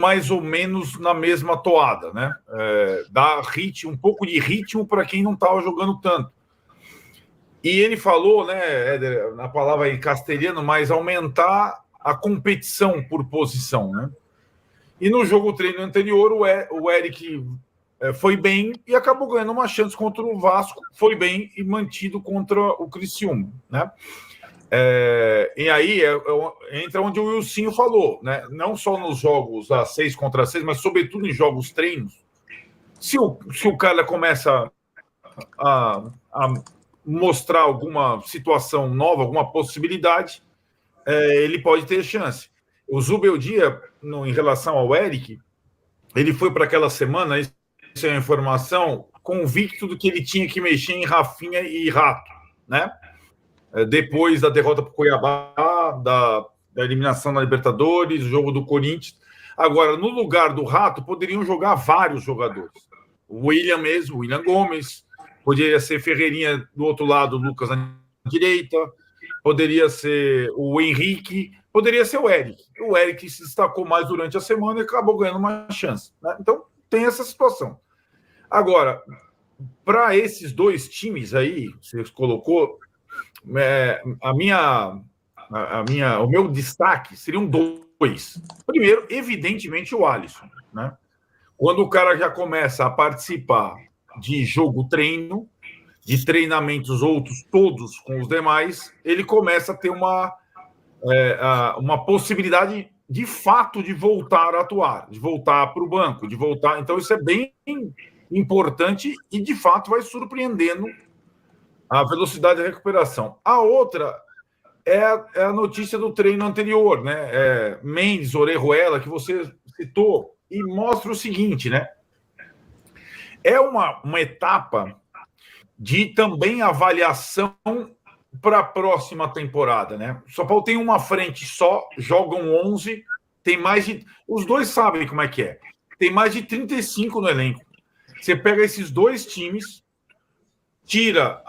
mais ou menos na mesma toada, né? Dá ritmo, um pouco de ritmo para quem não estava jogando tanto. E ele falou, né, Éder, na palavra em castelhano, mas aumentar a competição por posição, né? E no jogo treino anterior, o Eric foi bem e acabou ganhando uma chance contra o Vasco, foi bem e mantido contra o Criciúma, né? E aí entra onde o Wilsinho falou, né? Não só nos jogos a 6 contra 6, mas sobretudo em jogos treinos. Se o cara começa a mostrar alguma situação nova, alguma possibilidade, ele pode ter chance. O Zubeldia, em relação ao Eric, ele foi para aquela semana, isso é uma informação, convicto do que ele tinha que mexer em Rafinha e Rato, né? Depois da derrota para o Cuiabá, da eliminação na Libertadores, jogo do Corinthians. Agora, no lugar do Rato, poderiam jogar vários jogadores. O William mesmo, o William Gomes, poderia ser Ferreirinha do outro lado, Lucas na direita, poderia ser o Henrique, poderia ser o Eric. O Eric se destacou mais durante a semana e acabou ganhando uma chance, né? Então, tem essa situação. Agora, para esses dois times aí, você colocou, o meu destaque seriam dois. Primeiro, evidentemente, o Alisson, né? Quando o cara já começa a participar de jogo-treino, de treinamentos outros, todos com os demais, ele começa a ter uma possibilidade de fato de voltar a atuar, de voltar para o banco, de voltar. Então, isso é bem importante e, de fato, vai surpreendendo a velocidade de recuperação. A outra é a notícia do treino anterior, né? Mendes, Orejuela, que você citou, e mostra o seguinte, né? É uma etapa de também avaliação para a próxima temporada, né? São Paulo tem uma frente só, jogam 11, tem mais de... Os dois sabem como é que é. Tem mais de 35 no elenco. Você pega esses dois times,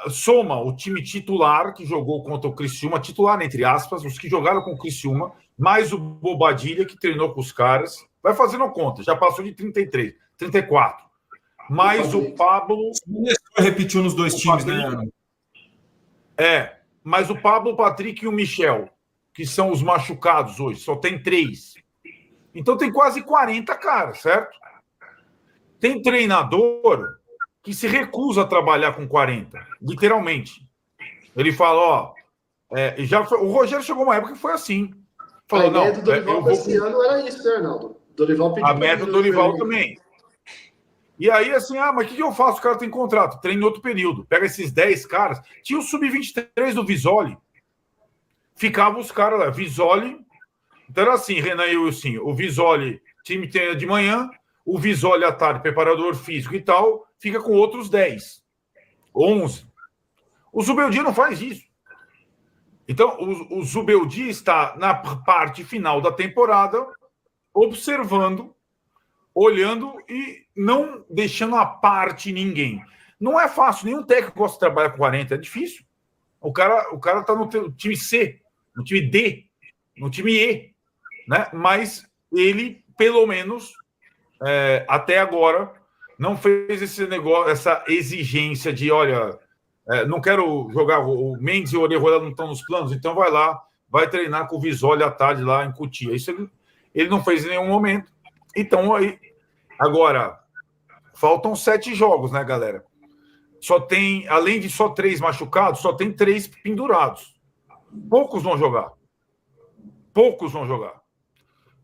soma o time titular que jogou contra o Criciúma, titular entre aspas, os que jogaram com o Criciúma, mais o Bobadilha que treinou com os caras, vai fazendo conta, já passou de 33, 34. Mais o Pablo... Repetiu nos dois times, né? Mas o Pablo, o Patrick e o Michel, que são os machucados hoje, só tem 3. Então tem quase 40 caras, certo? Tem treinador que se recusa a trabalhar com 40, literalmente. Ele fala, o Rogério chegou uma época que foi assim. Falou, a ideia do Dorival esse ano era isso, né, Arnaldo? Dorival pediu a meta do Dorival também. E aí, assim, mas o que eu faço? O cara tem contrato, treina em outro período. Pega esses 10 caras. Tinha o Sub-23 do Visoli. Ficavam os caras lá. Visoli. Então era assim, Renan e Wilson. O Visoli, time treina de manhã. O Visoli à tarde, preparador físico e tal. Fica com outros 10. 11. O Zubeldia não faz isso. Então, o Zubeldia está na parte final da temporada, observando, olhando e não deixando à parte ninguém. Não é fácil, nenhum técnico gosta de trabalhar com 40, é difícil. O cara tá no time C, no time D, no time E, né? Mas ele, pelo menos, até agora, não fez esse negócio, essa exigência de, olha, não quero jogar, o Mendes e o Orejuela não estão nos planos, então vai lá, vai treinar com o Visoli à tarde lá em Cotia. Isso ele não fez em nenhum momento. Então, aí, agora, faltam 7 jogos, né, galera? Só tem, além de só 3 machucados, só tem 3 pendurados. Poucos vão jogar.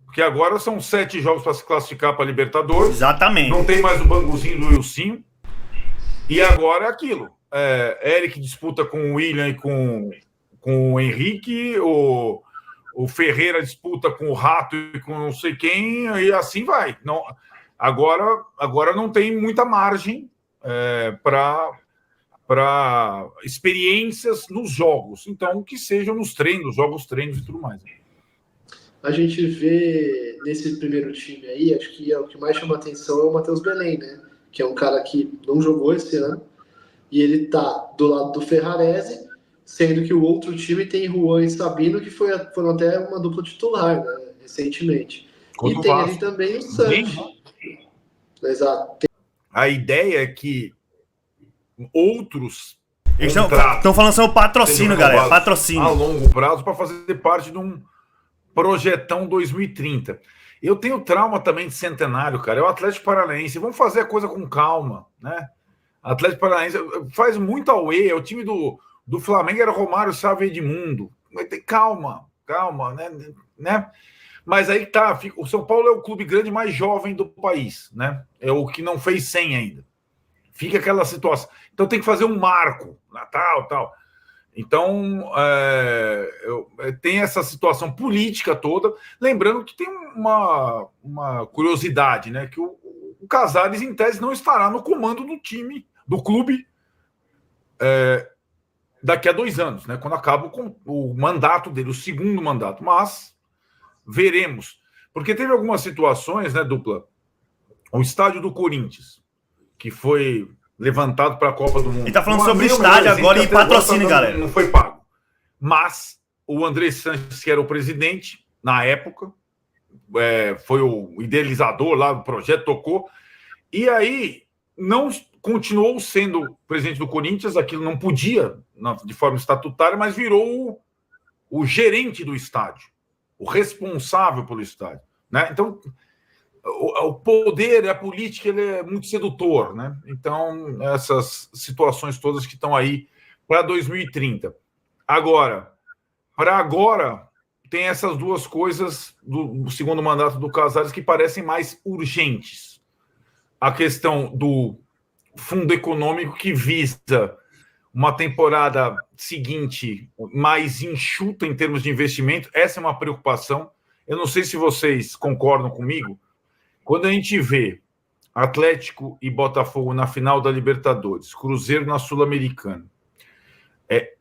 Porque agora são 7 jogos para se classificar para a Libertadores. Exatamente. Não tem mais o banguzinho do Wilson. E agora é aquilo. Eric disputa com o William e com o Henrique. O Ferreira disputa com o Rato e com não sei quem. E assim vai. Não, agora não tem muita margem para experiências nos jogos. Então, que sejam nos treinos, jogos treinos e tudo mais. A gente vê nesse primeiro time aí, acho que o que mais chama atenção é o Matheus Belém, né? Que é um cara que não jogou esse ano. E ele tá do lado do Ferrarese, sendo que o outro time tem Juan e Sabino, que foram até uma dupla titular, né, recentemente. E tem ali também o Santos. Exato. A ideia é que outros eles estão falando sobre o patrocínio, galera. Patrocínio. A longo prazo para fazer parte de um projetão 2030. Eu tenho trauma também de centenário, cara. É o Atlético Paranaense. Vamos fazer a coisa com calma, né? Atlético Paranaense faz muito auê. O time do Flamengo era Romário, Sávio e Edmundo. Vai ter calma, né? Mas aí tá. O São Paulo é o clube grande mais jovem do país, né? É o que não fez 100 ainda. Fica aquela situação. Então tem que fazer um marco, Natal, tal. Então tem essa situação política toda. Lembrando que tem uma curiosidade, né? Que o Casares, em tese, não estará no comando do time, do clube, daqui a 2 anos, né? Quando acaba o mandato dele, o segundo mandato. Mas veremos. Porque teve algumas situações, né, Dupla? O estádio do Corinthians, que foi levantado para a Copa do Mundo. Ele tá falando sobre o estádio agora e patrocínio, galera. Não foi pago. Mas o André Sanches, que era o presidente na época, foi o idealizador lá do projeto, tocou. E aí não continuou sendo presidente do Corinthians, aquilo não podia de forma estatutária, mas virou o gerente do estádio, o responsável pelo estádio, né? Então o poder, a política, ele é muito sedutor, né? Então, essas situações todas que estão aí para 2030. Agora, tem essas duas coisas do segundo mandato do Casares que parecem mais urgentes. A questão do fundo econômico que visa uma temporada seguinte mais enxuta em termos de investimento. Essa é uma preocupação. Eu não sei se vocês concordam comigo. Quando a gente vê Atlético e Botafogo na final da Libertadores, Cruzeiro na Sul-Americana,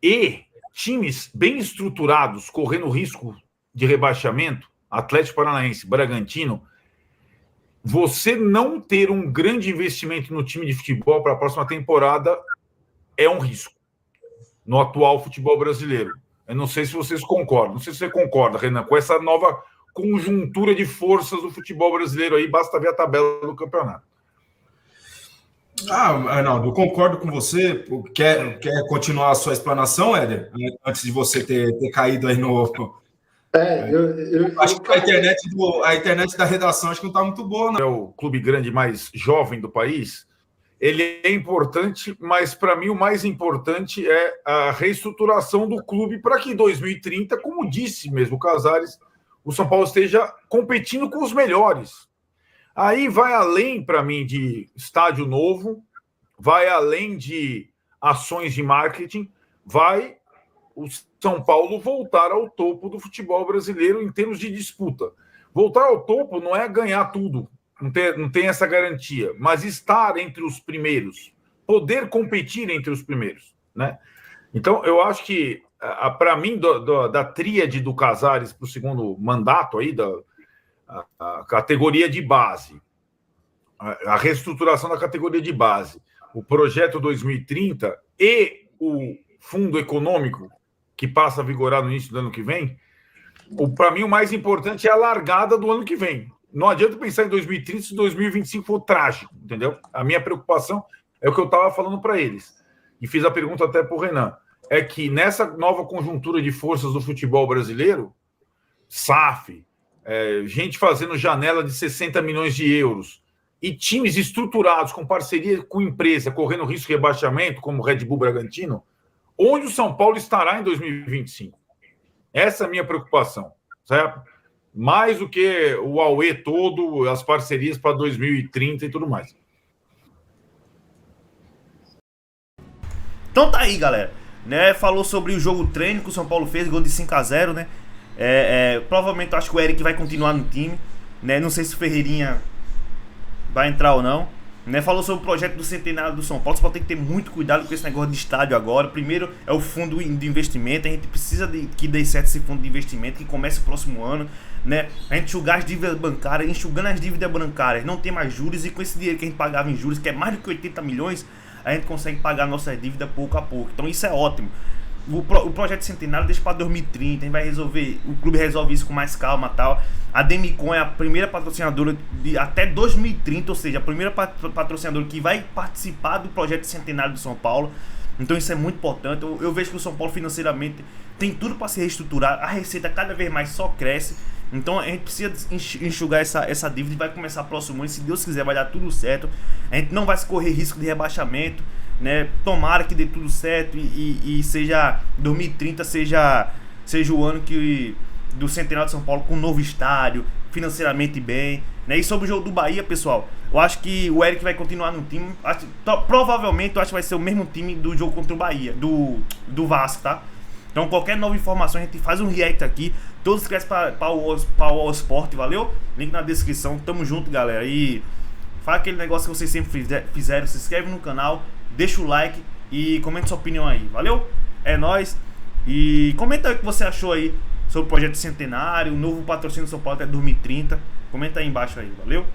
e times bem estruturados correndo risco de rebaixamento, Atlético Paranaense, Bragantino, você não ter um grande investimento no time de futebol para a próxima temporada é um risco no atual futebol brasileiro. Eu não sei se vocês concordam. Não sei se você concorda, Renan, com essa nova conjuntura de forças do futebol brasileiro aí, basta ver a tabela do campeonato. Arnaldo, eu concordo com você. Quer continuar a sua explanação, Éder? Antes de você ter caído aí no... acho que a internet da redação acho que não está muito boa, não. É o clube grande mais jovem do país. Ele é importante, mas para mim o mais importante é a reestruturação do clube para que em 2030, como disse mesmo o Casares, o São Paulo esteja competindo com os melhores. Aí vai além, para mim, de estádio novo, vai além de ações de marketing, vai o São Paulo voltar ao topo do futebol brasileiro em termos de disputa. Voltar ao topo não é ganhar tudo, não tem essa garantia, mas estar entre os primeiros, poder competir entre os primeiros, né? Então, eu acho que, para mim, da tríade do Casares para o segundo mandato, aí, a categoria de base, a reestruturação da categoria de base, o projeto 2030 e o fundo econômico, que passa a vigorar no início do ano que vem, para mim o mais importante é a largada do ano que vem. Não adianta pensar em 2030 se 2025 for trágico, entendeu? A minha preocupação é o que eu estava falando para eles. E fiz a pergunta até para o Renan. É que nessa nova conjuntura de forças do futebol brasileiro, SAF, gente fazendo janela de 60 milhões de euros e times estruturados com parceria com empresa, correndo risco de rebaixamento, como o Red Bull Bragantino, onde o São Paulo estará em 2025? Essa é a minha preocupação, certo? Mais do que o AUE todo, as parcerias para 2030 e tudo mais. Então tá aí, galera. Né, falou sobre o jogo treino que o São Paulo fez, gol de 5-0, né? Provavelmente eu acho que o Eric vai continuar no time, né? Não sei se o Ferreirinha vai entrar ou não, né? Falou sobre o projeto do centenário do São Paulo. O São Paulo tem que ter muito cuidado com esse negócio de estádio agora. Primeiro é o fundo de investimento. A gente precisa que dê certo esse fundo de investimento, que comece o próximo ano, né? A gente enxugar as dívidas bancárias, enxugando as dívidas bancárias, não tem mais juros, e com esse dinheiro que a gente pagava em juros, que é mais do que 80 milhões, a gente consegue pagar nossas dívidas pouco a pouco. Então isso é ótimo. o projeto centenário deixa para 2030, a gente vai resolver, o clube resolve isso com mais calma e tal. A Demicon é a primeira patrocinadora de até 2030, ou seja, a primeira patrocinadora que vai participar do projeto centenário do São Paulo. Então isso é muito importante. Eu vejo que o São Paulo financeiramente tem tudo para se reestruturar, a receita cada vez mais só cresce. Então a gente precisa enxugar essa dívida e vai começar próximo ano. Se Deus quiser vai dar tudo certo. A gente não vai correr risco de rebaixamento, né? Tomara que dê tudo certo e seja 2030 seja o ano do Centenário de São Paulo com um novo estádio, financeiramente bem, né? E sobre o jogo do Bahia, pessoal, eu acho que o Eric vai continuar no time. Provavelmente eu acho que vai ser o mesmo time do jogo contra o Bahia, do Vasco, tá? Então qualquer nova informação a gente faz um react aqui. Todos esquecem para o All Sport, valeu? Link na descrição, tamo junto, galera. E faz aquele negócio que vocês sempre fizeram, se inscreve no canal, deixa o like e comenta sua opinião aí, valeu? É nóis. E comenta aí o que você achou aí sobre o projeto centenário, o novo patrocínio do São Paulo até 2030. Comenta aí embaixo aí, valeu?